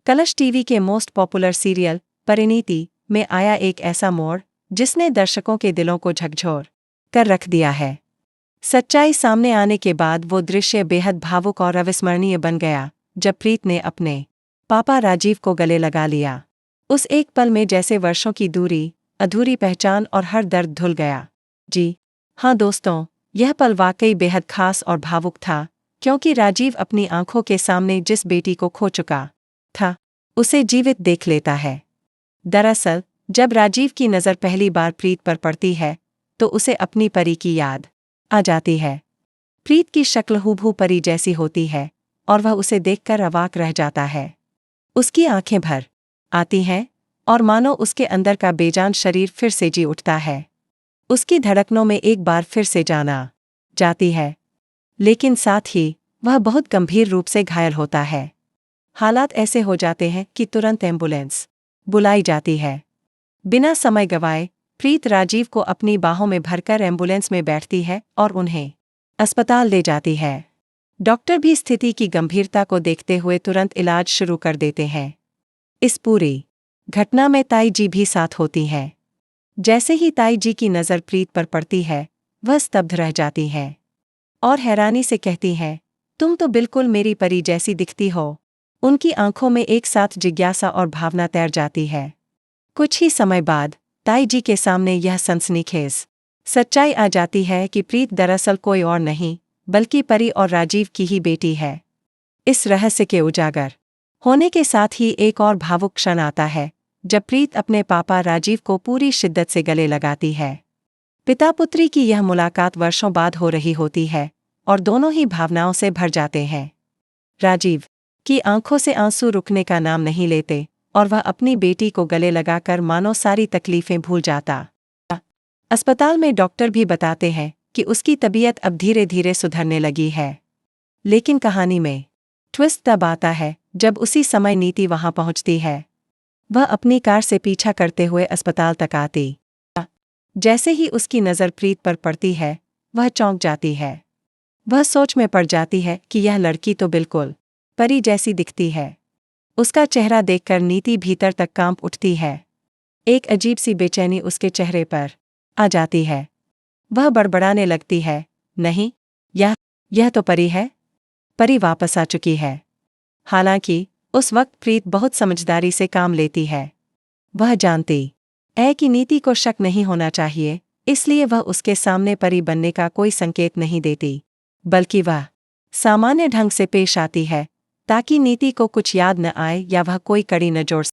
कलश टीवी के most popular serial Parineeti में आया एक ऐसा मोड़ जिसने दर्शकों के दिलों को झकझोर कर रख दिया है। सच्चाई सामने आने के बाद वो दृश्य बेहद भावुक और अविस्मरणीय बन गया जब प्रीत ने अपने पापा राजीव को गले लगा लिया। उस एक पल में जैसे वर्षों की दूरी, अधूरी पहचान और हर दर्द धुल गया। जी हाँ दोस्तों, यह पल वाकई बेहद खास और भावुक था, क्योंकि राजीव अपनी आंखों के सामने जिस बेटी को खो चुका था उसे जीवित देख लेता है। दरअसल जब राजीव की नज़र पहली बार प्रीत पर पड़ती है तो उसे अपनी परी की याद आ जाती है। प्रीत की शक्ल हूबहू परी जैसी होती है और वह उसे देखकर अवाक रह जाता है। उसकी आंखें भर आती हैं और मानो उसके अंदर का बेजान शरीर फिर से जी उठता है। उसकी धड़कनों में एक बार फिर से जान आ जाती है, लेकिन साथ ही वह बहुत गंभीर रूप से घायल होता है। हालात ऐसे हो जाते हैं कि तुरंत एम्बुलेंस बुलाई जाती है। बिना समय गंवाए प्रीत राजीव को अपनी बाहों में भरकर एम्बुलेंस में बैठती है और उन्हें अस्पताल ले जाती है। डॉक्टर भी स्थिति की गंभीरता को देखते हुए तुरंत इलाज शुरू कर देते हैं। इस पूरी घटना में ताई जी भी साथ होती हैं। जैसे ही ताई जी की नज़र प्रीत पर पड़ती है, वह स्तब्ध रह जाती हैं और हैरानी से कहती हैं, तुम तो बिल्कुल मेरी परी जैसी दिखती हो। उनकी आंखों में एक साथ जिज्ञासा और भावना तैर जाती है। कुछ ही समय बाद ताई जी के सामने यह सनसनीखेज सच्चाई आ जाती है कि प्रीत दरअसल कोई और नहीं बल्कि परी और राजीव की ही बेटी है। इस रहस्य के उजागर होने के साथ ही एक और भावुक क्षण आता है जब प्रीत अपने पापा राजीव को पूरी शिद्दत से गले लगाती है। पिता पुत्री की यह मुलाकात वर्षों बाद हो रही होती है और दोनों ही भावनाओं से भर जाते हैं। राजीव की आंखों से आंसू रुकने का नाम नहीं लेते और वह अपनी बेटी को गले लगाकर मानो सारी तकलीफें भूल जाता। अस्पताल में डॉक्टर भी बताते हैं कि उसकी तबीयत अब धीरे धीरे सुधरने लगी है। लेकिन कहानी में ट्विस्ट तब आता है जब उसी समय नीति वहां पहुंचती है। वह अपनी कार से पीछा करते हुए अस्पताल तक आती। जैसे ही उसकी नज़र प्रीत पर पड़ती है, वह चौंक जाती है। वह सोच में पड़ जाती है कि यह लड़की तो बिल्कुल परी जैसी दिखती है। उसका चेहरा देखकर नीति भीतर तक कांप उठती है। एक अजीब सी बेचैनी उसके चेहरे पर आ जाती है। वह बड़बड़ाने लगती है, नहीं, यह तो परी है। परी वापस आ चुकी है। हालांकि उस वक्त प्रीत बहुत समझदारी से काम लेती है। वह जानती है कि नीति को शक नहीं होना चाहिए, इसलिए वह उसके सामने परी बनने का कोई संकेत नहीं देती, बल्कि वह सामान्य ढंग से पेश आती है ताकि नीति को कुछ याद न आए या वह कोई कड़ी न जोड़